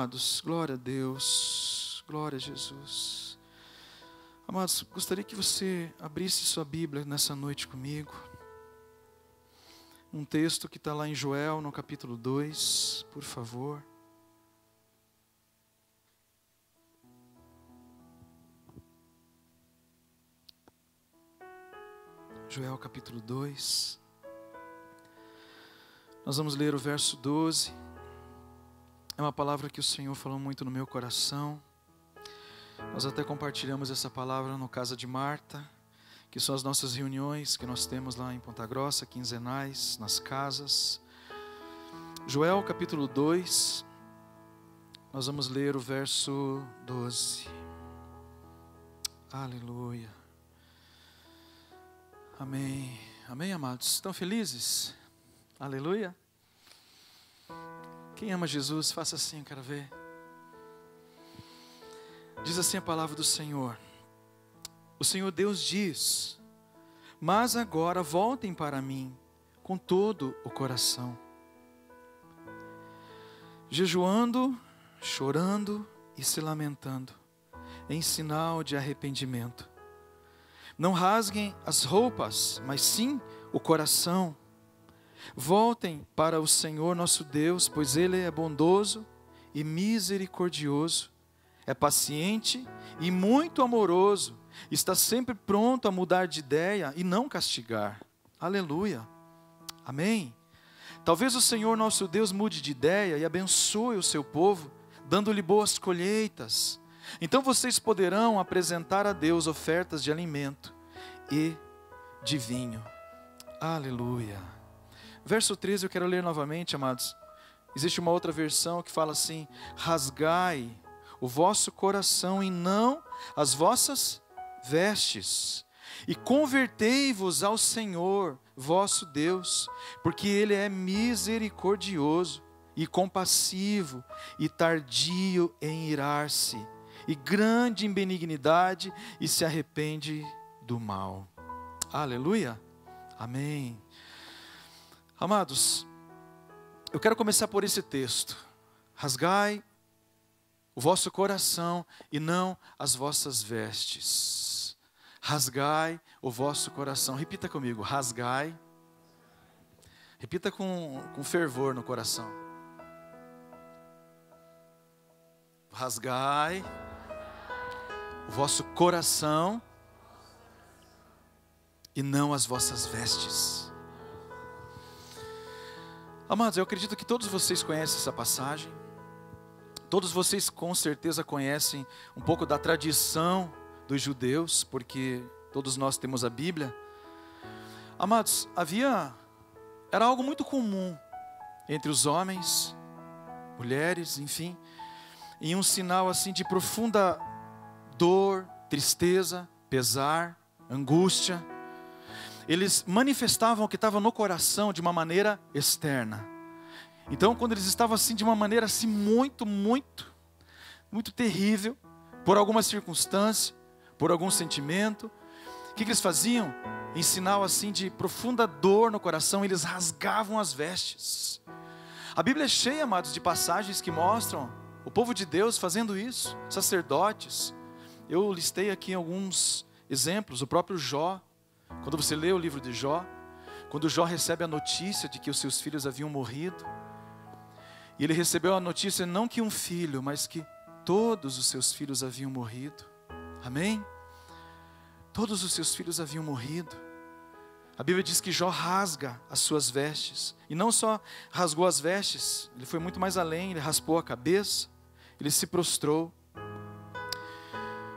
amados, glória a Deus, glória a Jesus. Amados, gostaria que você abrisse sua Bíblia nessa noite comigo. Um texto que está lá em Joel, no capítulo 2, por favor. Joel capítulo 2. Nós vamos ler o verso 12. É uma palavra que o Senhor falou muito no meu coração. Nós até compartilhamos essa palavra no Casa de Marta, que são as nossas reuniões que nós temos lá em Ponta Grossa, quinzenais, nas casas. Joel capítulo 2, nós vamos ler o verso 12. Aleluia. Amém. Amém, amados? Estão felizes? Aleluia. Quem ama Jesus, faça assim, eu quero ver. Diz assim a palavra do Senhor. O Senhor Deus diz: mas agora voltem para mim com todo o coração, jejuando, chorando e se lamentando, em sinal de arrependimento. Não rasguem as roupas, mas sim o coração. Voltem para o Senhor nosso Deus, pois Ele é bondoso e misericordioso, é paciente e muito amoroso, está sempre pronto a mudar de ideia e não castigar. Aleluia. Amém. Talvez o Senhor nosso Deus mude de ideia e abençoe o seu povo, dando-lhe boas colheitas. Então vocês poderão apresentar a Deus ofertas de alimento e de vinho. Aleluia. Verso 13 eu quero ler novamente, amados. Existe uma outra versão que fala assim: rasgai o vosso coração e não as vossas vestes, e convertei-vos ao Senhor vosso Deus, porque Ele é misericordioso e compassivo e tardio em irar-se, e grande em benignidade, e se arrepende do mal. Aleluia. Amém. Amados, eu quero começar por esse texto. Rasgai o vosso coração e não as vossas vestes. Rasgai o vosso coração. Repita comigo: rasgai. Repita com fervor no coração. Rasgai o vosso coração e não as vossas vestes. Amados, eu acredito que todos vocês conhecem essa passagem. Todos vocês com certeza conhecem um pouco da tradição dos judeus, porque todos nós temos a Bíblia. Amados, era algo muito comum entre os homens, mulheres, enfim, em um sinal assim de profunda dor, tristeza, pesar, angústia. Eles manifestavam o que estava no coração de uma maneira externa. Então, quando eles estavam assim, de uma maneira assim muito terrível, por alguma circunstância, por algum sentimento, o que eles faziam? Em sinal assim de profunda dor no coração, eles rasgavam as vestes. A Bíblia é cheia, amados, de passagens que mostram o povo de Deus fazendo isso, sacerdotes. Eu listei aqui alguns exemplos, o próprio Jó. Quando você lê o livro de Jó, quando Jó recebe a notícia de que os seus filhos haviam morrido, e ele recebeu a notícia não que um filho, mas que todos os seus filhos haviam morrido. Amém? Todos os seus filhos haviam morrido. A Bíblia diz que Jó rasga as suas vestes, e não só rasgou as vestes, ele foi muito mais além, ele raspou a cabeça, ele se prostrou.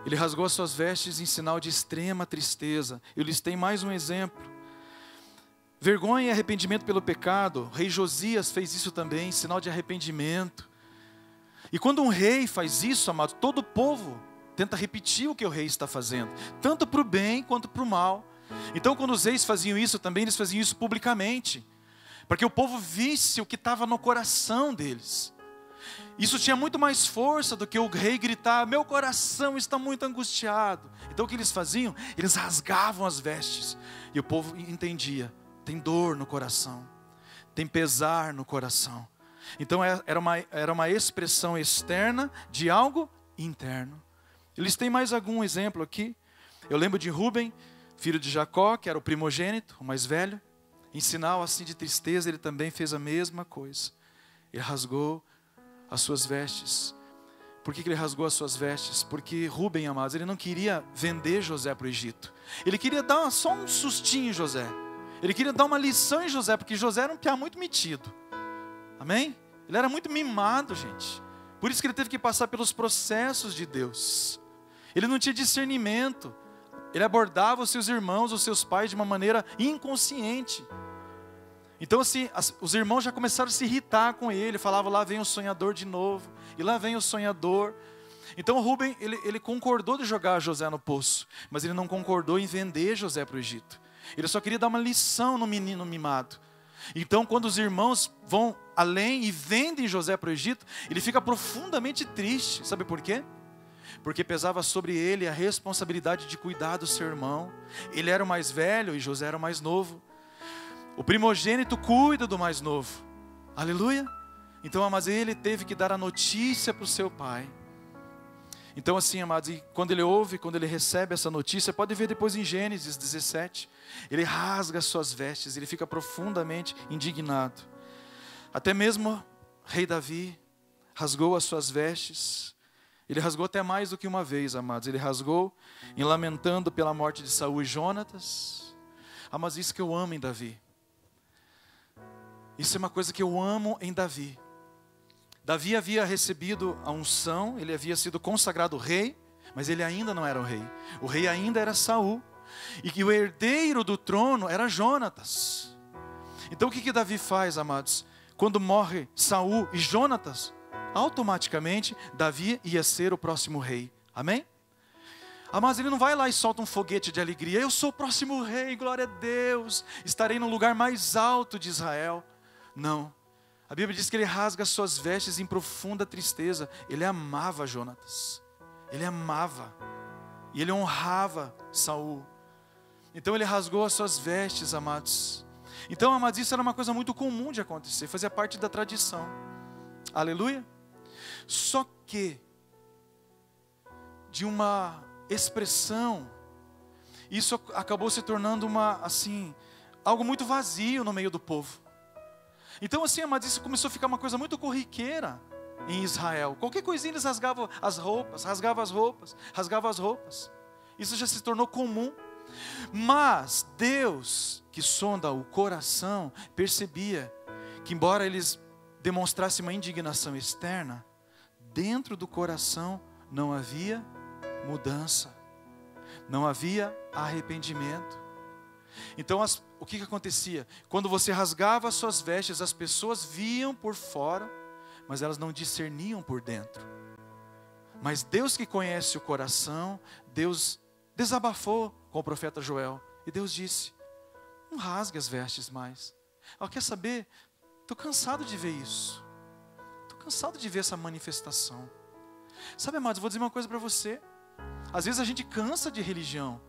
Ele rasgou as suas vestes em sinal de extrema tristeza. Eu listei mais um exemplo. Vergonha e arrependimento pelo pecado. O rei Josias fez isso também, sinal de arrependimento. E quando um rei faz isso, amado, todo o povo tenta repetir o que o rei está fazendo, tanto para o bem quanto para o mal. Então, quando os reis faziam isso também, eles faziam isso publicamente, para que o povo visse o que estava no coração deles. Isso tinha muito mais força do que o rei gritar: meu coração está muito angustiado. Então o que eles faziam? Eles rasgavam as vestes. E o povo entendia: tem dor no coração, tem pesar no coração. Então era uma expressão externa de algo interno. Eles têm mais algum exemplo aqui. Eu lembro de Rúben, filho de Jacó, que era o primogênito, o mais velho. Em sinal assim de tristeza, ele também fez a mesma coisa. Ele rasgou as suas vestes. Por que ele rasgou as suas vestes? Porque Rúben, amados, ele não queria vender José para o Egito. Ele queria dar só um sustinho em José. Ele queria dar uma lição em José, porque José era um piá muito metido. Amém? Ele era muito mimado, gente. Por isso que ele teve que passar pelos processos de Deus. Ele não tinha discernimento. Ele abordava os seus irmãos, os seus pais, de uma maneira inconsciente. Então assim, os irmãos já começaram a se irritar com ele. Falavam, lá vem o sonhador de novo. E lá vem o sonhador. Então Rúben, ele concordou de jogar José no poço. Mas ele não concordou em vender José para o Egito. Ele só queria dar uma lição no menino mimado. Então quando os irmãos vão além e vendem José para o Egito, ele fica profundamente triste. Sabe por quê? Porque pesava sobre ele a responsabilidade de cuidar do seu irmão. Ele era o mais velho e José era o mais novo. O primogênito cuida do mais novo. Aleluia. Então, amados, ele teve que dar a notícia para o seu pai. Então assim, amados, e quando ele ouve, quando ele recebe essa notícia, pode ver depois em Gênesis 17, ele rasga as suas vestes, ele fica profundamente indignado. Até mesmo rei Davi rasgou as suas vestes. Ele rasgou até mais do que uma vez, amados. Ele rasgou em lamentando pela morte de Saul e Jonatas. Mas isso que eu amo em Davi. Isso é uma coisa que eu amo em Davi. Davi havia recebido a unção, ele havia sido consagrado rei, mas ele ainda não era o rei. O rei ainda era Saul. E que o herdeiro do trono era Jonatas. Então o que Davi faz, amados? Quando morre Saul e Jonatas, automaticamente Davi ia ser o próximo rei. Amém? Mas ele não vai lá e solta um foguete de alegria. Eu sou o próximo rei, glória a Deus. Estarei no lugar mais alto de Israel. Não. A Bíblia diz que ele rasga suas vestes em profunda tristeza. Ele amava Jonatas. Ele amava. E ele honrava Saul. Então ele rasgou as suas vestes, amados. Então, amados, isso era uma coisa muito comum de acontecer. Fazia parte da tradição. Aleluia. Só que, de uma expressão, isso acabou se tornando algo muito vazio no meio do povo. Então assim, amados, isso começou a ficar uma coisa muito corriqueira em Israel. Qualquer coisinha eles rasgavam as roupas. Isso já se tornou comum. Mas Deus, que sonda o coração, percebia que embora eles demonstrassem uma indignação externa, dentro do coração não havia mudança, não havia arrependimento. Então o que acontecia? Quando você rasgava as suas vestes, as pessoas viam por fora, mas elas não discerniam por dentro. Mas Deus que conhece o coração, Deus desabafou com o profeta Joel, e Deus disse, não rasgue as vestes mais. Quer saber? Estou cansado de ver isso. Estou cansado de ver essa manifestação. Sabe, amados, vou dizer uma coisa para você. Às vezes a gente cansa de religião.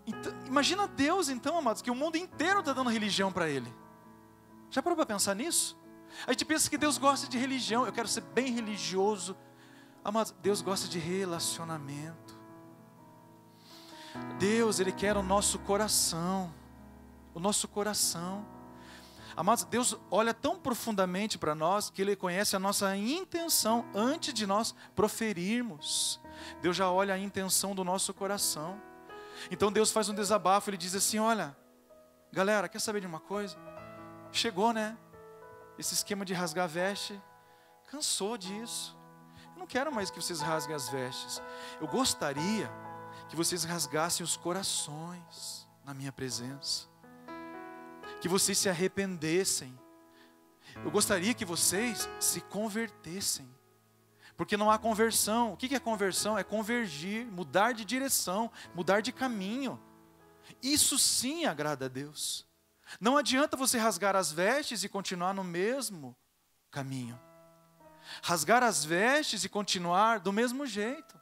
Então, imagina Deus então, amados, que o mundo inteiro está dando religião para Ele. Já parou para pensar nisso? A gente pensa que Deus gosta de religião. Eu quero ser bem religioso. Amados, Deus gosta de relacionamento. Deus, Ele quer o nosso coração. O nosso coração. Amados, Deus olha tão profundamente para nós que Ele conhece a nossa intenção antes de nós proferirmos. Deus já olha a intenção do nosso coração. Então Deus faz um desabafo, Ele diz assim, olha, galera, quer saber de uma coisa? Chegou, né? Esse esquema de rasgar a veste, cansou disso. Eu não quero mais que vocês rasguem as vestes. Eu gostaria que vocês rasgassem os corações na minha presença. Que vocês se arrependessem. Eu gostaria que vocês se convertessem. Porque não há conversão. O que é conversão? É convergir, mudar de direção, mudar de caminho. Isso sim agrada a Deus. Não adianta você rasgar as vestes e continuar no mesmo caminho. Rasgar as vestes e continuar do mesmo jeito.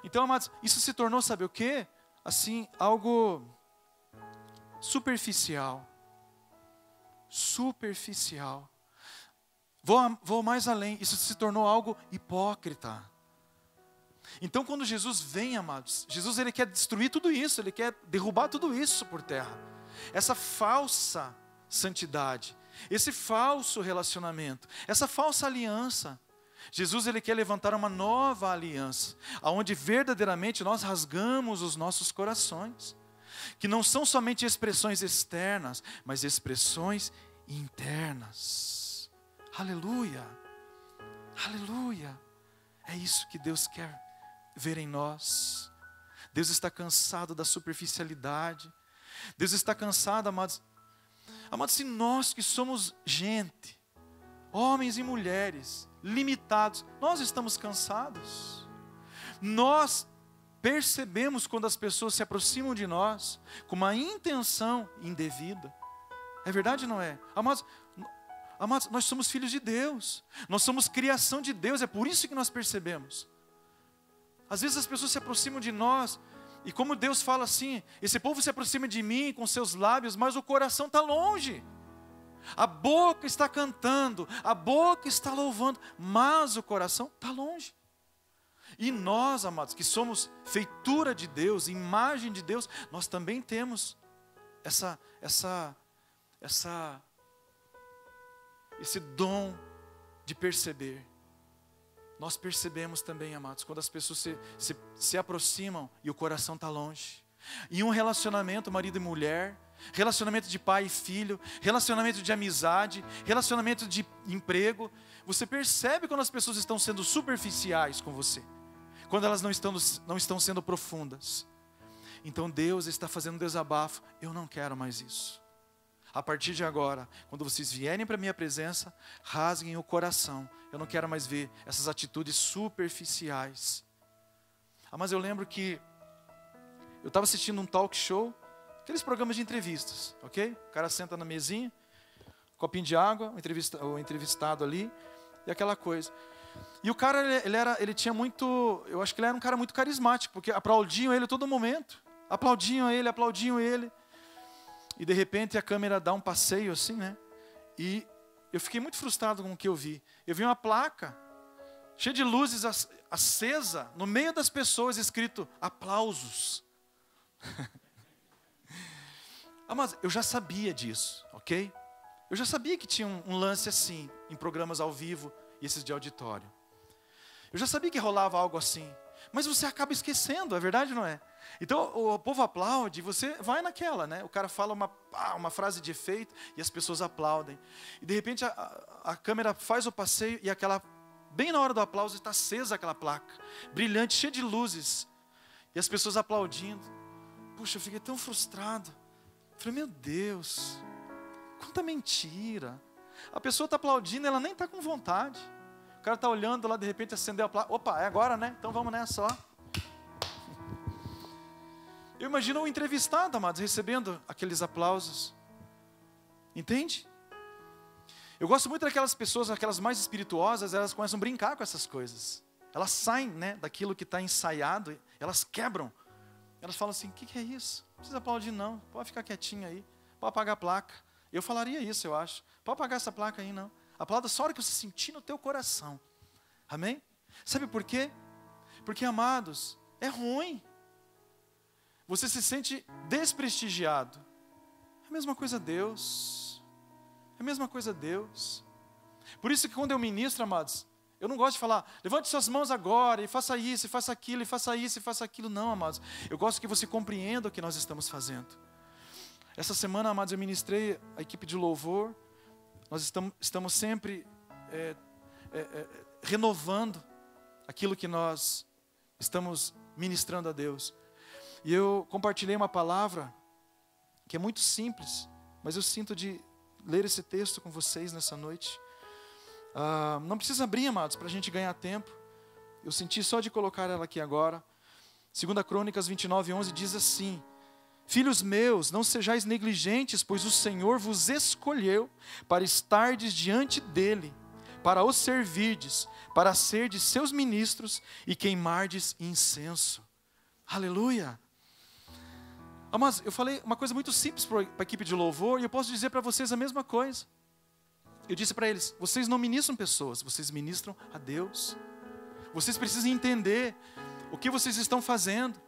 Então, amados, isso se tornou, sabe o quê? Assim, algo superficial. Superficial. Vou mais além, isso se tornou algo hipócrita. Então quando Jesus vem, amados, Jesus ele quer destruir tudo isso, ele quer derrubar tudo isso por terra. Essa falsa santidade, esse falso relacionamento, essa falsa aliança. Jesus ele quer levantar uma nova aliança, aonde verdadeiramente nós rasgamos os nossos corações, que não são somente expressões externas, mas expressões internas. Aleluia, aleluia. É isso que Deus quer ver em nós. Deus está cansado da superficialidade. Deus está cansado, amados. Amados, se nós que somos gente, homens e mulheres, limitados, nós estamos cansados. Nós percebemos quando as pessoas se aproximam de nós com uma intenção indevida. É verdade ou não é? Amados, nós somos filhos de Deus. Nós somos criação de Deus. É por isso que nós percebemos. Às vezes as pessoas se aproximam de nós e como Deus fala assim, esse povo se aproxima de mim com seus lábios, mas o coração está longe. A boca está cantando, a boca está louvando, mas o coração está longe. E nós, amados, que somos feitura de Deus, imagem de Deus, nós também temos esse dom de perceber. Nós percebemos também, amados, quando as pessoas se aproximam e o coração está longe. Em um relacionamento, marido e mulher, relacionamento de pai e filho, relacionamento de amizade, relacionamento de emprego, você percebe quando as pessoas estão sendo superficiais com você, quando elas não estão sendo profundas. Então Deus está fazendo um desabafo. Eu não quero mais isso. A partir de agora, quando vocês vierem para a minha presença, rasguem o coração. Eu não quero mais ver essas atitudes superficiais. Mas eu lembro que eu estava assistindo um talk show, aqueles programas de entrevistas, ok? O cara senta na mesinha, copinho de água, o entrevistado ali, e aquela coisa. E o cara, ele tinha muito, eu acho que ele era um cara muito carismático, porque aplaudiam ele a todo momento. Aplaudiam ele. E de repente a câmera dá um passeio assim, né? E eu fiquei muito frustrado com o que eu vi. Eu vi uma placa, cheia de luzes acesa, no meio das pessoas, escrito, aplausos. Mas eu já sabia disso, ok? Eu já sabia que tinha um lance assim, em programas ao vivo e esses de auditório. Eu já sabia que rolava algo assim. Mas você acaba esquecendo, é verdade ou não é? Então o povo aplaude, você vai naquela, né? O cara fala uma frase de efeito e as pessoas aplaudem. E de repente a câmera faz o passeio e bem na hora do aplauso está acesa aquela placa, brilhante, cheia de luzes. E as pessoas aplaudindo. Puxa, eu fiquei tão frustrado. Falei, meu Deus, quanta mentira. A pessoa está aplaudindo, ela nem está com vontade. O cara está olhando lá, de repente acendeu a placa. Opa, é agora, né? Então vamos nessa, ó. Eu imagino o entrevistado, amados, recebendo aqueles aplausos. Entende? Eu gosto muito daquelas pessoas, aquelas mais espirituosas, elas começam a brincar com essas coisas. Elas saem, né, daquilo que está ensaiado, elas quebram. Elas falam assim, o que é isso? Não precisa aplaudir não, pode ficar quietinho aí, pode apagar a placa. Eu falaria isso, eu acho. Pode apagar essa placa aí, não. Aplauda só a hora que você sentir no teu coração. Amém? Sabe por quê? Porque, amados, é ruim. Você se sente desprestigiado. É a mesma coisa Deus. É a mesma coisa Deus. Por isso que quando eu ministro, amados, eu não gosto de falar, levante suas mãos agora, e faça isso, e faça aquilo, e faça isso, e faça aquilo. Não, amados. Eu gosto que você compreenda o que nós estamos fazendo. Essa semana, amados, eu ministrei a equipe de louvor. Nós estamos sempre renovando aquilo que nós estamos ministrando a Deus. E eu compartilhei uma palavra que é muito simples, mas eu sinto de ler esse texto com vocês nessa noite. Não precisa abrir, amados, para a gente ganhar tempo. Eu senti só de colocar ela aqui agora. 2 Crônicas 29:11 diz assim: Filhos meus, não sejais negligentes, pois o Senhor vos escolheu para estardes diante dEle, para o servirdes, para serdes seus ministros e queimardes incenso. Aleluia! Mas eu falei uma coisa muito simples para a equipe de louvor e eu posso dizer para vocês a mesma coisa. Eu disse para eles, vocês não ministram pessoas, vocês ministram a Deus. Vocês precisam entender o que vocês estão fazendo.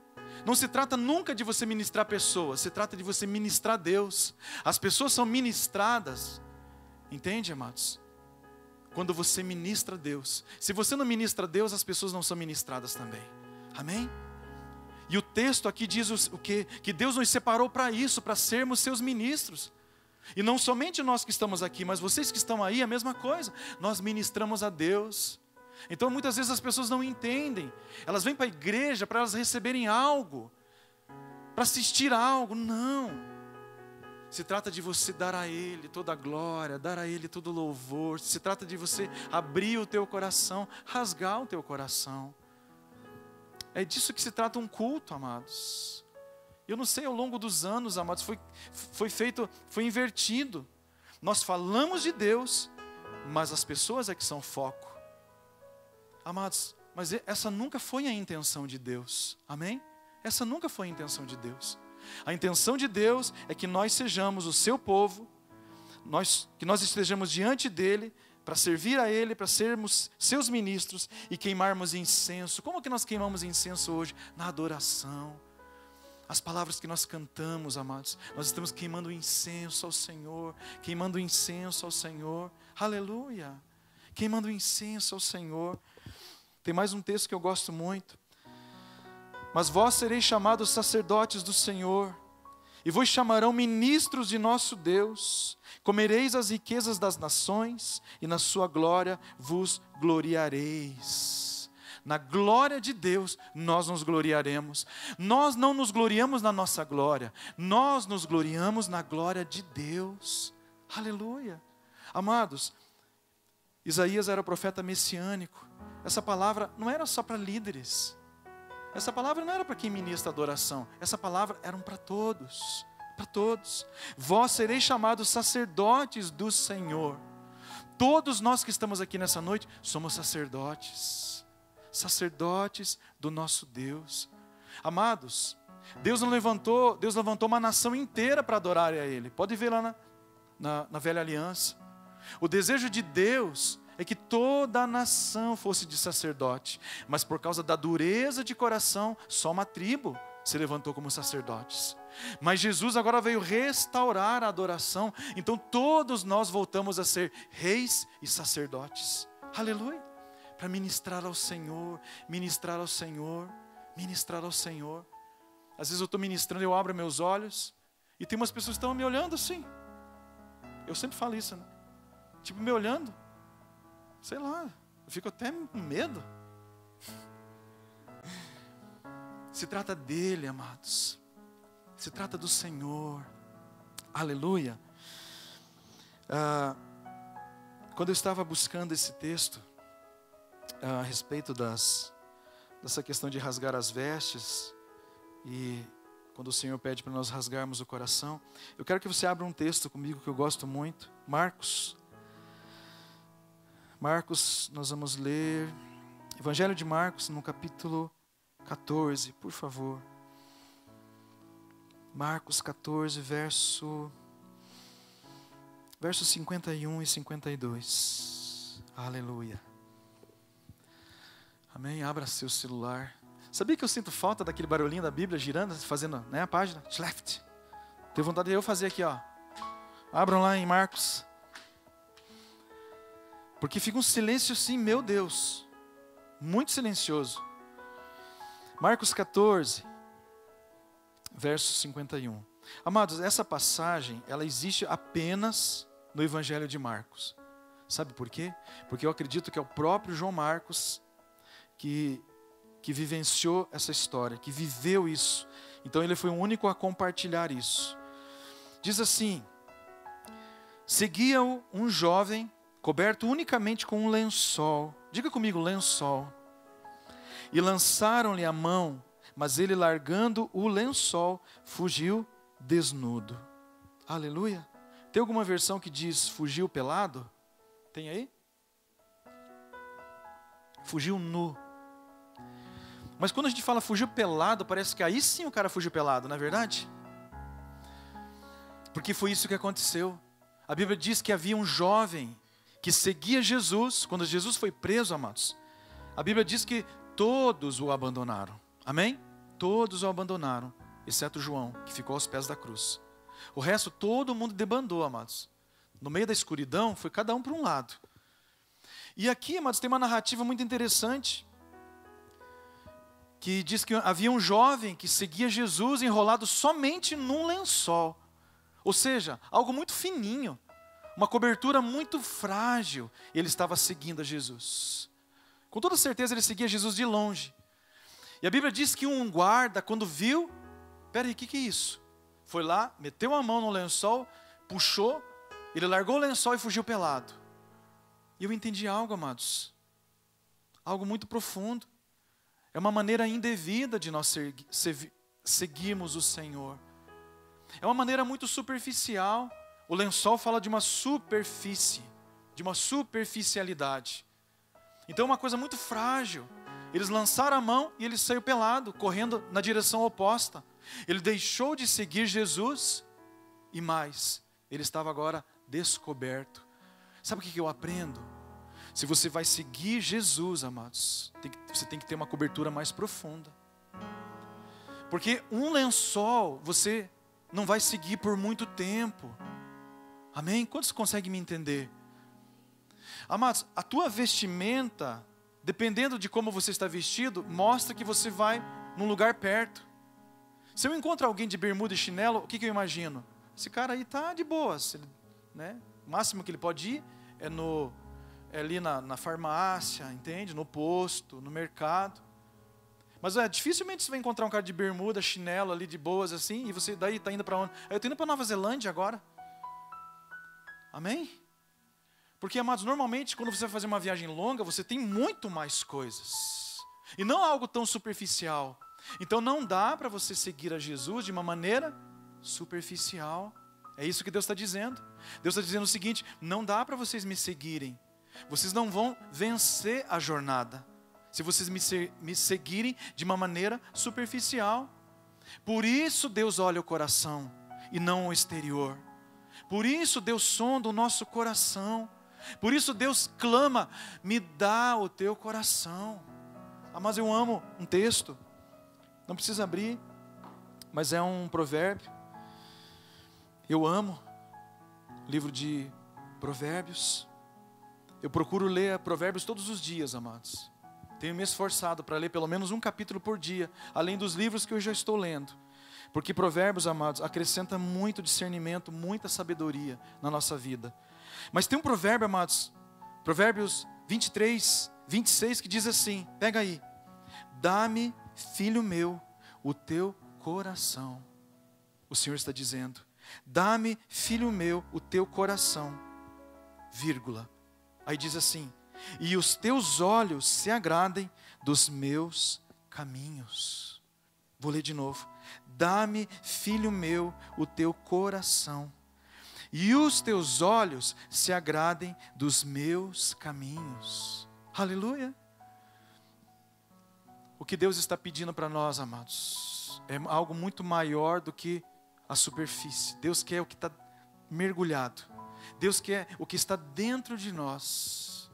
Não se trata nunca de você ministrar pessoas, se trata de você ministrar Deus. As pessoas são ministradas, entende, amados? Quando você ministra Deus. Se você não ministra Deus, as pessoas não são ministradas também. Amém? E o texto aqui diz o quê? Que Deus nos separou para isso, para sermos seus ministros. E não somente nós que estamos aqui, mas vocês que estão aí, a mesma coisa. Nós ministramos a Deus. Então muitas vezes as pessoas não entendem. Elas vêm para a igreja para elas receberem algo, para assistir algo. Não. Se trata de você dar a Ele toda a glória, dar a Ele todo o louvor. Se trata de você abrir o teu coração, rasgar o teu coração. É disso que se trata um culto, amados. Eu não sei, ao longo dos anos, amados, foi invertido. Nós falamos de Deus, mas as pessoas é que são foco. Amados, mas essa nunca foi a intenção de Deus. Amém? Essa nunca foi a intenção de Deus. A intenção de Deus é que nós sejamos o seu povo, que nós estejamos diante dEle, para servir a Ele, para sermos seus ministros e queimarmos incenso. Como que nós queimamos incenso hoje? Na adoração. As palavras que nós cantamos, amados, nós estamos queimando incenso ao Senhor, queimando incenso ao Senhor. Aleluia! Queimando incenso ao Senhor. Tem mais um texto que eu gosto muito. Mas vós sereis chamados sacerdotes do Senhor, e vos chamarão ministros de nosso Deus. Comereis as riquezas das nações, e na sua glória vos gloriareis. Na glória de Deus nós nos gloriaremos. Nós não nos gloriamos na nossa glória, nós nos gloriamos na glória de Deus. Aleluia! Amados, Isaías era o profeta messiânico. Essa palavra não era só para líderes. Essa palavra não era para quem ministra adoração. Essa palavra era para todos. Para todos. Vós sereis chamados sacerdotes do Senhor. Todos nós que estamos aqui nessa noite somos sacerdotes. Sacerdotes do nosso Deus. Amados, Deus levantou uma nação inteira para adorar a Ele. Pode ver lá na velha aliança. O desejo de Deus é que toda a nação fosse de sacerdote, mas por causa da dureza de coração, só uma tribo se levantou como sacerdotes. Mas Jesus agora veio restaurar a adoração, então todos nós voltamos a ser reis e sacerdotes. Aleluia! Para ministrar ao Senhor, ministrar ao Senhor, ministrar ao Senhor. Às vezes eu estou ministrando, eu abro meus olhos e tem umas pessoas que estão me olhando assim. Eu sempre falo isso, né? Tipo, me olhando. Sei lá, eu fico até com medo. Se trata dele, amados. Se trata do Senhor. Aleluia. Quando eu estava buscando esse texto, a respeito dessa questão de rasgar as vestes, e quando o Senhor pede para nós rasgarmos o coração, eu quero que você abra um texto comigo que eu gosto muito. Marcos, nós vamos ler Evangelho de Marcos no capítulo 14, por favor. Marcos 14, verso 51 e 52. Aleluia. Amém? Abra seu celular. Sabia que eu sinto falta daquele barulhinho da Bíblia girando, fazendo, né, a página? Left. Tenho vontade de eu fazer aqui, ó. Abram lá em Marcos. Porque fica um silêncio assim, meu Deus, muito silencioso. Marcos 14, verso 51. Amados, essa passagem, ela existe apenas no Evangelho de Marcos. Sabe por quê? Porque eu acredito que é o próprio João Marcos que vivenciou essa história, que viveu isso. Então ele foi o único a compartilhar isso. Diz assim: seguia-o um jovem coberto unicamente com um lençol. Diga comigo, lençol. E lançaram-lhe a mão, mas ele, largando o lençol, fugiu desnudo. Aleluia. Tem alguma versão que diz fugiu pelado? Tem aí? Fugiu nu. Mas quando a gente fala fugiu pelado, parece que aí sim o cara fugiu pelado, não é verdade? Porque foi isso que aconteceu. A Bíblia diz que havia um jovem que seguia Jesus, quando Jesus foi preso, amados, a Bíblia diz que todos o abandonaram. Amém? Todos o abandonaram, exceto João, que ficou aos pés da cruz. O resto, todo mundo debandou, amados. No meio da escuridão, foi cada um para um lado. E aqui, amados, tem uma narrativa muito interessante, que diz que havia um jovem que seguia Jesus enrolado somente num lençol. Ou seja, algo muito fininho, uma cobertura muito frágil. Ele estava seguindo a Jesus. Com toda certeza ele seguia Jesus de longe. E a Bíblia diz que um guarda, quando viu, peraí, o que é isso? Foi lá, meteu a mão no lençol, puxou, ele largou o lençol e fugiu pelado. E eu entendi algo, amados, algo muito profundo. É uma maneira indevida de nós seguirmos o Senhor. É uma maneira muito superficial. O lençol fala de uma superfície, de uma superficialidade. Então é uma coisa muito frágil. Eles lançaram a mão e ele saiu pelado, correndo na direção oposta. Ele deixou de seguir Jesus e mais, ele estava agora descoberto. Sabe o que eu aprendo? Se você vai seguir Jesus, amados, você tem que ter uma cobertura mais profunda. Porque um lençol você não vai seguir por muito tempo. Amém? Quantos conseguem me entender? Amados, a tua vestimenta, dependendo de como você está vestido, mostra que você vai num lugar perto. Se eu encontro alguém de bermuda e chinelo, o que eu imagino? Esse cara aí está de boas, né? O máximo que ele pode ir é ali na farmácia, entende? No posto, no mercado. Mas dificilmente você vai encontrar um cara de bermuda, chinelo ali de boas assim, e você daí está indo para onde? Eu estou indo para Nova Zelândia agora. Amém? Porque, amados, normalmente quando você vai fazer uma viagem longa, você tem muito mais coisas. E não algo tão superficial. Então não dá para você seguir a Jesus de uma maneira superficial. É isso que Deus está dizendo. Deus está dizendo o seguinte: não dá para vocês me seguirem. Vocês não vão vencer a jornada se vocês me seguirem de uma maneira superficial. Por isso Deus olha o coração e não o exterior. Por isso Deus sonda o nosso coração. Por isso Deus clama: me dá o teu coração. Mas eu amo um texto, não precisa abrir, mas é um provérbio. Eu amo o livro de Provérbios. Eu procuro ler Provérbios todos os dias, amados. Tenho me esforçado para ler pelo menos um capítulo por dia, além dos livros que eu já estou lendo. Porque Provérbios, amados, acrescenta muito discernimento, muita sabedoria na nossa vida. Mas tem um provérbio, amados, Provérbios 23, 26, que diz assim, pega aí: dá-me, filho meu, o teu coração. O Senhor está dizendo: dá-me, filho meu, o teu coração, vírgula. Aí diz assim: e os teus olhos se agradem dos meus caminhos. Vou ler de novo. Dá-me, filho meu, o teu coração, e os teus olhos se agradem dos meus caminhos. Aleluia. O que Deus está pedindo para nós, amados, é algo muito maior do que a superfície. Deus quer o que está mergulhado. Deus quer o que está dentro de nós.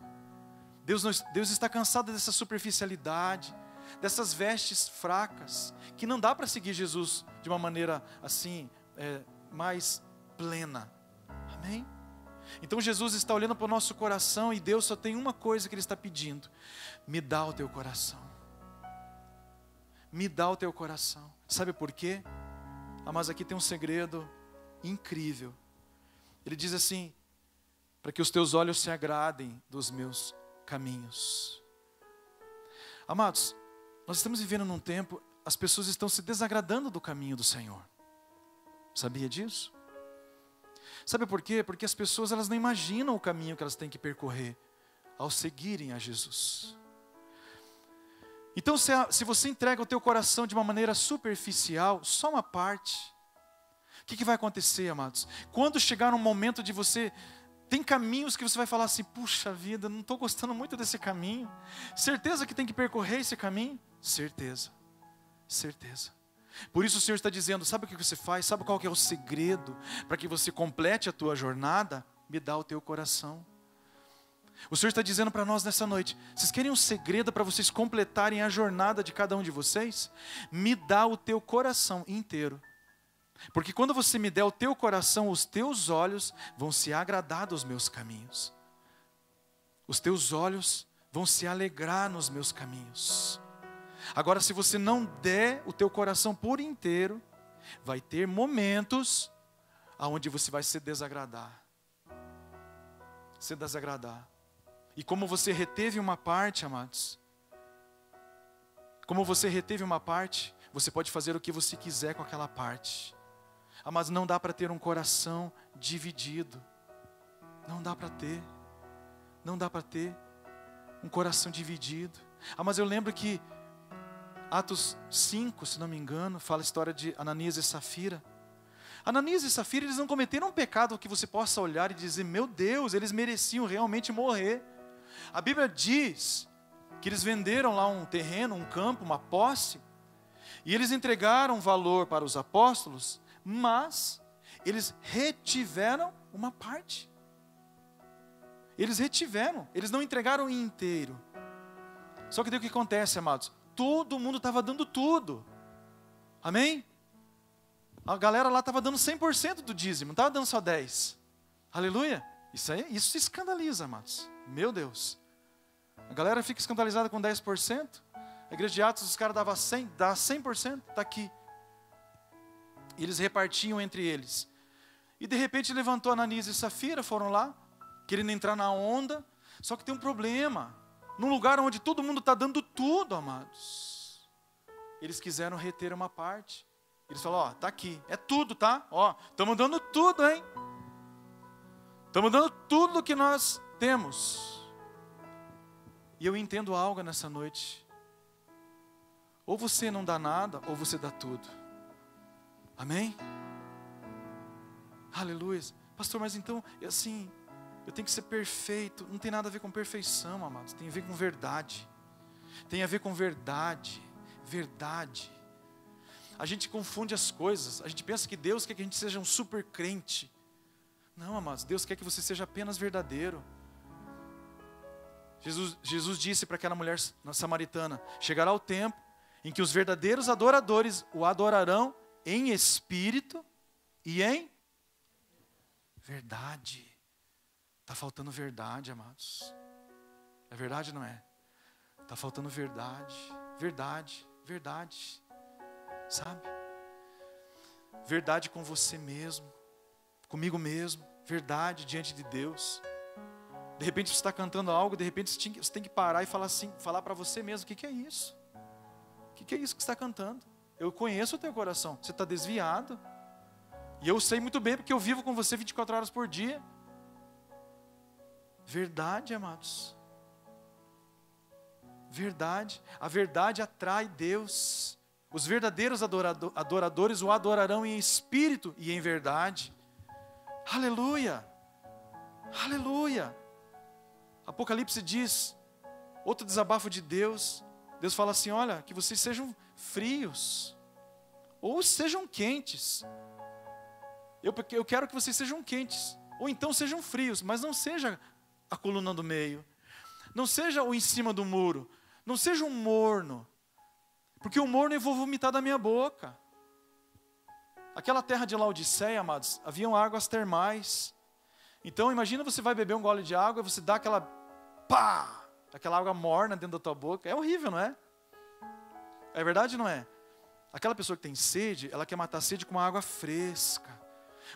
Deus está cansado dessa superficialidade, dessas vestes fracas, que não dá para seguir Jesus de uma maneira assim, mais plena. Amém? Então Jesus está olhando para o nosso coração e Deus só tem uma coisa que Ele está pedindo: me dá o teu coração. Me dá o teu coração. Sabe por quê? Mas aqui tem um segredo incrível. Ele diz assim: para que os teus olhos se agradem dos meus caminhos. Amados, nós estamos vivendo num tempo, as pessoas estão se desagradando do caminho do Senhor. Sabia disso? Sabe por quê? Porque as pessoas, elas não imaginam o caminho que elas têm que percorrer ao seguirem a Jesus. Então, se você entrega o teu coração de uma maneira superficial, só uma parte, o que vai acontecer, amados? Quando chegar um momento de você... Tem caminhos que você vai falar assim: puxa vida, não estou gostando muito desse caminho. Certeza que tem que percorrer esse caminho? Certeza, certeza. Por isso o Senhor está dizendo: sabe o que você faz? Sabe qual que é o segredo para que você complete a tua jornada? Me dá o teu coração. O Senhor está dizendo para nós nessa noite: vocês querem um segredo para vocês completarem a jornada de cada um de vocês? Me dá o teu coração inteiro. Porque quando você me der o teu coração, os teus olhos vão se agradar dos meus caminhos. Os teus olhos vão se alegrar nos meus caminhos. Agora, se você não der o teu coração por inteiro, vai ter momentos onde você vai se desagradar. Se desagradar. E como você reteve uma parte, amados, como você reteve uma parte, você pode fazer o que você quiser com aquela parte. Mas não dá para ter um coração dividido. Não dá para ter. Não dá para ter um coração dividido. Mas eu lembro que Atos 5, se não me engano, fala a história de Ananias e Safira. Ananias e Safira, eles não cometeram um pecado que você possa olhar e dizer: meu Deus, eles mereciam realmente morrer. A Bíblia diz que eles venderam lá um terreno, um campo, uma posse, e eles entregaram valor para os apóstolos, mas eles retiveram uma parte. Eles retiveram, eles não entregaram inteiro. Só que daí o que acontece, amados? Todo mundo estava dando tudo. Amém? A galera lá estava dando 100% do dízimo, não estava dando só 10%. Aleluia. Isso escandaliza, amados. Meu Deus. A galera fica escandalizada com 10%. A igreja de Atos, os caras davam 100%, dá 100%, está aqui. E eles repartiam entre eles. E de repente levantou Ananias e Safira, foram lá, querendo entrar na onda. Só que tem um problema. Num lugar onde todo mundo está dando tudo, amados, eles quiseram reter uma parte. Eles falaram: ó, está aqui, é tudo, tá? Ó, estamos dando tudo, hein? Estamos dando tudo que nós temos. E eu entendo algo nessa noite. Ou você não dá nada, ou você dá tudo. Amém? Aleluia. Pastor, mas então, assim, eu tenho que ser perfeito. Não tem nada a ver com perfeição, amados. Tem a ver com verdade. Tem a ver com verdade. Verdade. A gente confunde as coisas. A gente pensa que Deus quer que a gente seja um super crente. Não, amados, Deus quer que você seja apenas verdadeiro. Jesus disse para aquela mulher samaritana: chegará o tempo em que os verdadeiros adoradores o adorarão em espírito e em verdade. Está faltando verdade, amados. É verdade ou não é? Está faltando verdade. Verdade, verdade. Sabe? Verdade com você mesmo, comigo mesmo. Verdade diante de Deus. De repente você está cantando algo, de repente você tem que parar e falar assim, falar para você mesmo: o que é isso? O que é isso que você está cantando? Eu conheço o teu coração, você está desviado. E eu sei muito bem porque eu vivo com você 24 horas por dia. Verdade, amados. Verdade. A verdade atrai Deus. Os verdadeiros adoradores o adorarão em espírito e em verdade. Aleluia. Aleluia. Apocalipse diz, outro desabafo de Deus. Deus fala assim: olha, que vocês sejam frios ou sejam quentes. Eu quero que vocês sejam quentes, ou então sejam frios, mas não seja a coluna do meio, não seja o em cima do muro, não seja um morno, porque o morno eu vou vomitar da minha boca. Aquela terra de Laodiceia, amados, haviam águas termais. Então imagina, você vai beber um gole de água e você dá aquela pá, aquela água morna dentro da tua boca. É horrível, não é? É verdade ou não é? Aquela pessoa que tem sede, ela quer matar a sede com uma água fresca.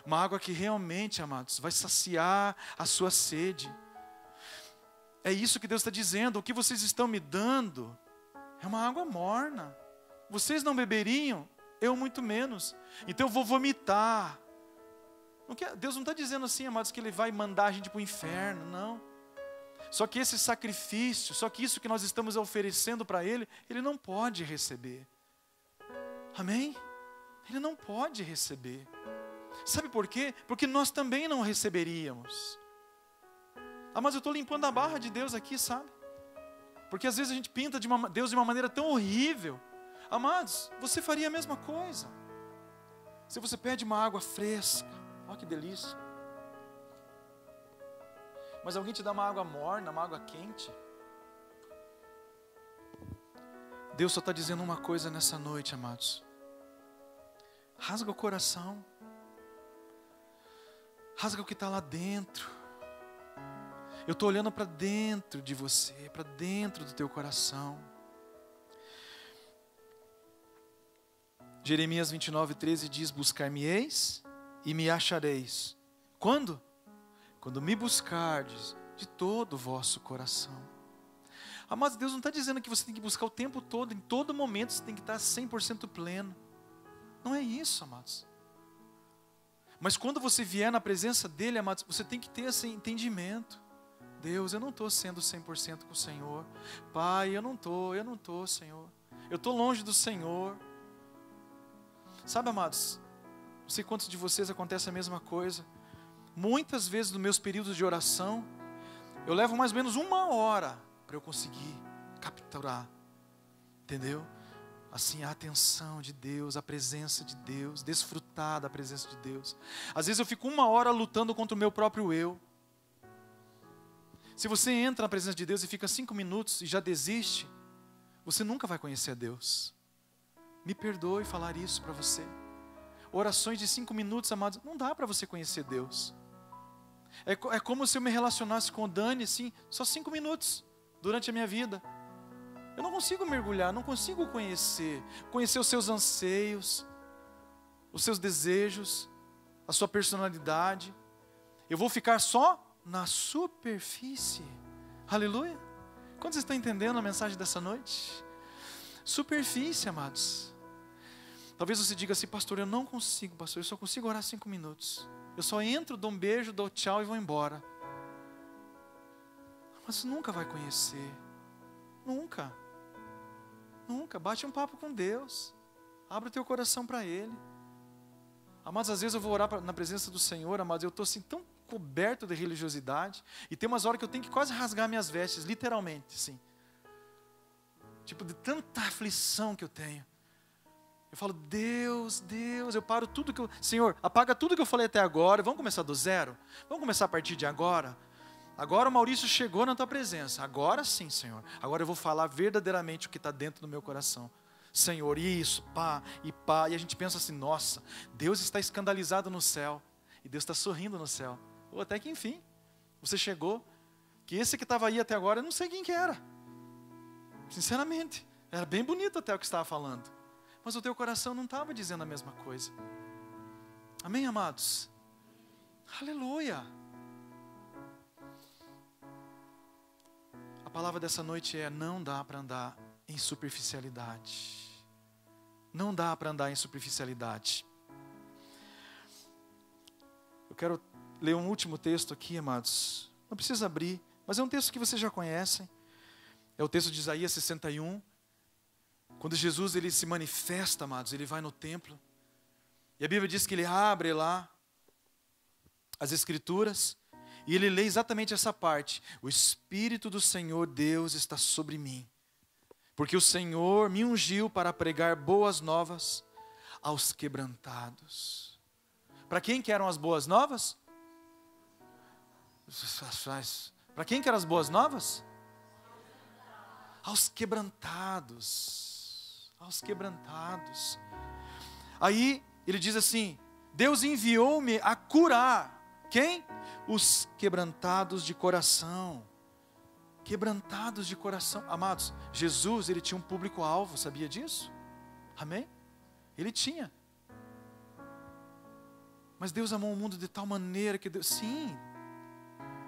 Uma água que realmente, amados, vai saciar a sua sede. É isso que Deus está dizendo. O que vocês estão me dando é uma água morna. Vocês não beberiam, eu muito menos. Então eu vou vomitar. Deus não está dizendo assim, amados, que Ele vai mandar a gente para o inferno, não. Só que esse sacrifício, só que isso que nós estamos oferecendo para Ele, Ele não pode receber. Amém? Ele não pode receber. Sabe por quê? Porque nós também não receberíamos. Mas eu estou limpando a barra de Deus aqui, sabe? Porque às vezes a gente pinta Deus de uma maneira tão horrível. Amados, você faria a mesma coisa. Se você pede uma água fresca, olha que delícia. Mas alguém te dá uma água morna, uma água quente. Deus só está dizendo uma coisa nessa noite, amados. Rasga o coração. Rasga o que está lá dentro. Eu estou olhando para dentro de você, para dentro do teu coração. Jeremias 29:13 diz: buscar-me-eis e me achareis. Quando? Quando me buscardes de todo o vosso coração. Amados, Deus não está dizendo que você tem que buscar o tempo todo, em todo momento você tem que estar 100% pleno. Não é isso, amados. Mas quando você vier na presença dEle, amados, você tem que ter esse entendimento. Deus, eu não estou sendo 100% com o Senhor. Pai, eu não estou, Senhor. Eu estou longe do Senhor. Sabe, amados, não sei quantos de vocês acontece a mesma coisa. Muitas vezes nos meus períodos de oração, eu levo mais ou menos 1 hora para eu conseguir capturar, entendeu? Assim, a atenção de Deus, a presença de Deus, desfrutar da presença de Deus. Às vezes eu fico 1 hora lutando contra o meu próprio eu. Se você entra na presença de Deus e fica 5 minutos e já desiste, você nunca vai conhecer a Deus. Me perdoe falar isso para você. Orações de 5 minutos, amados, não dá para você conhecer Deus. É como se eu me relacionasse com o Dani, assim, só 5 minutos durante a minha vida. Eu não consigo mergulhar, não consigo conhecer os seus anseios, os seus desejos, a sua personalidade. Eu vou ficar só na superfície. Aleluia. Quantos estão entendendo a mensagem dessa noite? Superfície, amados. Talvez você diga assim: pastor, eu não consigo, pastor, eu só consigo orar 5 minutos. Eu só entro, dou um beijo, dou tchau e vou embora. Mas você nunca vai conhecer. Nunca. Nunca. Bate um papo com Deus. Abre o teu coração para Ele. Amados, às vezes eu vou orar na presença do Senhor, amados, eu estou assim tão coberto de religiosidade, e tem umas horas que eu tenho que quase rasgar minhas vestes, literalmente, assim. Tipo, de tanta aflição que eu tenho. Eu falo: Deus, Deus, eu paro tudo que eu... Senhor, apaga tudo que eu falei até agora, vamos começar do zero? Vamos começar a partir de agora? Agora o Maurício chegou na tua presença, agora sim, Senhor. Agora eu vou falar verdadeiramente o que está dentro do meu coração. Senhor, isso, pá, e a gente pensa assim: nossa, Deus está escandalizado no céu, e Deus está sorrindo no céu. Ou até que enfim, você chegou, que esse que estava aí até agora, eu não sei quem que era. Sinceramente, era bem bonito até o que estava falando. Mas o teu coração não estava dizendo a mesma coisa. Amém, amados? Aleluia! A palavra dessa noite é: não dá para andar em superficialidade. Não dá para andar em superficialidade. Eu quero ler um último texto aqui, amados. Não precisa abrir, mas é um texto que vocês já conhecem. É o texto de Isaías 61. Quando Jesus ele se manifesta, amados, ele vai no templo. E a Bíblia diz que ele abre lá as Escrituras. E ele lê exatamente essa parte: o Espírito do Senhor Deus está sobre mim, porque o Senhor me ungiu para pregar boas novas aos quebrantados. Para quem que eram as boas novas? Para quem que eram as boas novas? Aos quebrantados. Aos quebrantados. Aí ele diz assim: Deus enviou-me a curar. Quem? Os quebrantados de coração. Quebrantados de coração. Amados, Jesus, ele tinha um público-alvo, sabia disso? Amém? Ele tinha. Mas Deus amou o mundo de tal maneira que Deus...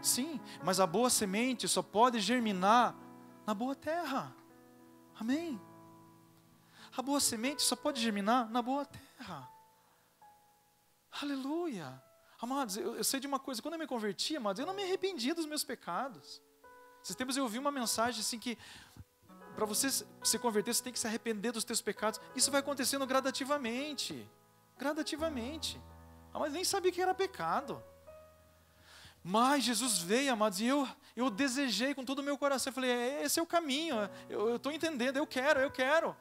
Sim, mas a boa semente só pode germinar na boa terra. Amém? A boa semente só pode germinar na boa terra. Aleluia. Amados, eu sei de uma coisa: quando eu me converti, amados, eu não me arrependi dos meus pecados. Esses tempos eu ouvi uma mensagem assim que para você se converter, você tem que se arrepender dos teus pecados. Isso vai acontecendo gradativamente. Gradativamente. Mas nem sabia que era pecado. Mas Jesus veio, amados, e eu desejei com todo o meu coração. Eu falei: esse é o caminho, eu estou entendendo, eu quero.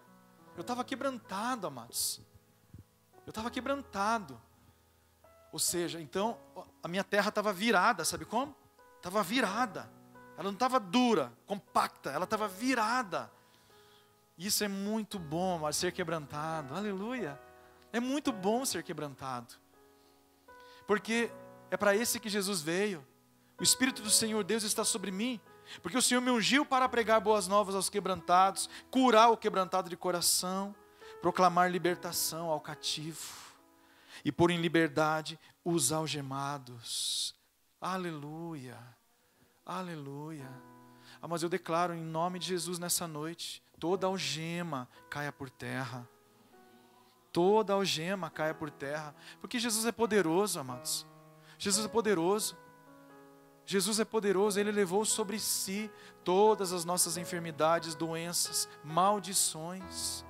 Eu estava quebrantado, amados. Eu estava quebrantado. Ou seja, então, a minha terra estava virada, sabe como? estava virada. Ela não estava dura, compacta, ela estava virada. Isso é muito bom, mas ser quebrantado. Aleluia. É muito bom ser quebrantado. Porque é para esse que Jesus veio. O Espírito do Senhor Deus está sobre mim. Porque o Senhor me ungiu para pregar boas novas aos quebrantados, curar o quebrantado de coração, proclamar libertação ao cativo e pôr em liberdade os algemados. Aleluia, aleluia. Mas eu declaro em nome de Jesus nessa noite, toda algema caia por terra. Toda algema caia por terra. Porque Jesus é poderoso, amados. Jesus é poderoso. Jesus é poderoso, Ele levou sobre si todas as nossas enfermidades, doenças, maldições.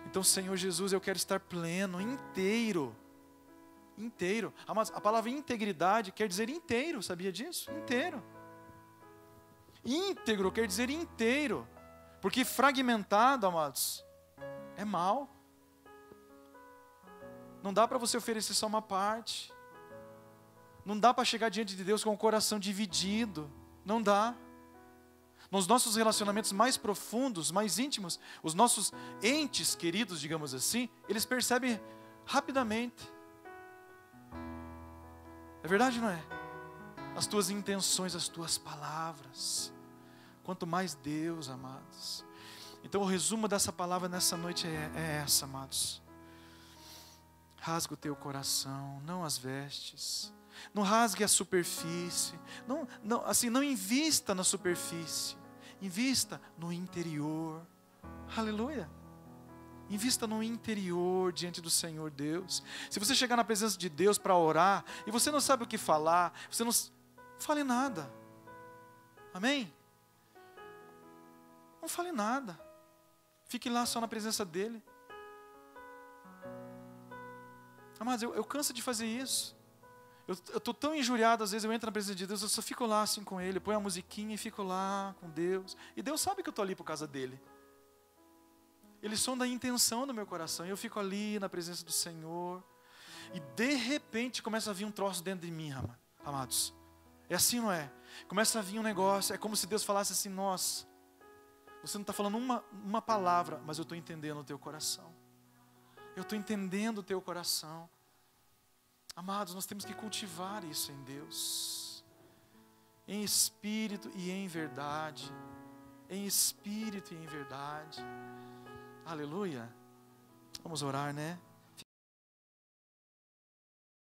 Então, Senhor Jesus, eu quero estar pleno, inteiro. Inteiro. Amados, a palavra integridade quer dizer inteiro, sabia disso? Inteiro. Íntegro quer dizer inteiro. Porque fragmentado, amados, é mal. Não dá para você oferecer só uma parte. Não dá para chegar diante de Deus com o coração dividido. Não dá. Nos nossos relacionamentos mais profundos, mais íntimos, os nossos entes queridos, digamos assim, eles percebem rapidamente. É verdade ou não é? As tuas intenções, as tuas palavras. Quanto mais Deus, amados. Então o resumo dessa palavra nessa noite é essa, amados. Rasga o teu coração, não as vestes. Não rasgue a superfície. Não invista na superfície. Invista no interior. Aleluia. Invista no interior diante do Senhor Deus. Se você chegar na presença de Deus para orar e você não sabe o que falar, você não fale nada. Amém? Não fale nada. Fique lá só na presença dEle. Amados, eu canso de fazer isso. Eu estou tão injuriado, às vezes eu entro na presença de Deus, eu só fico lá assim com Ele, ponho a musiquinha e fico lá com Deus. E Deus sabe que eu estou ali por causa dEle. Ele sonda a intenção do meu coração. E eu fico ali na presença do Senhor. E de repente começa a vir um troço dentro de mim, amados. É assim, não é? Começa a vir um negócio, é como se Deus falasse assim, nossa, você não está falando uma palavra, mas eu estou entendendo o teu coração. Eu estou entendendo o teu coração. Amados, nós temos que cultivar isso em Deus. Em espírito e em verdade. Em espírito e em verdade. Aleluia. Vamos orar, né?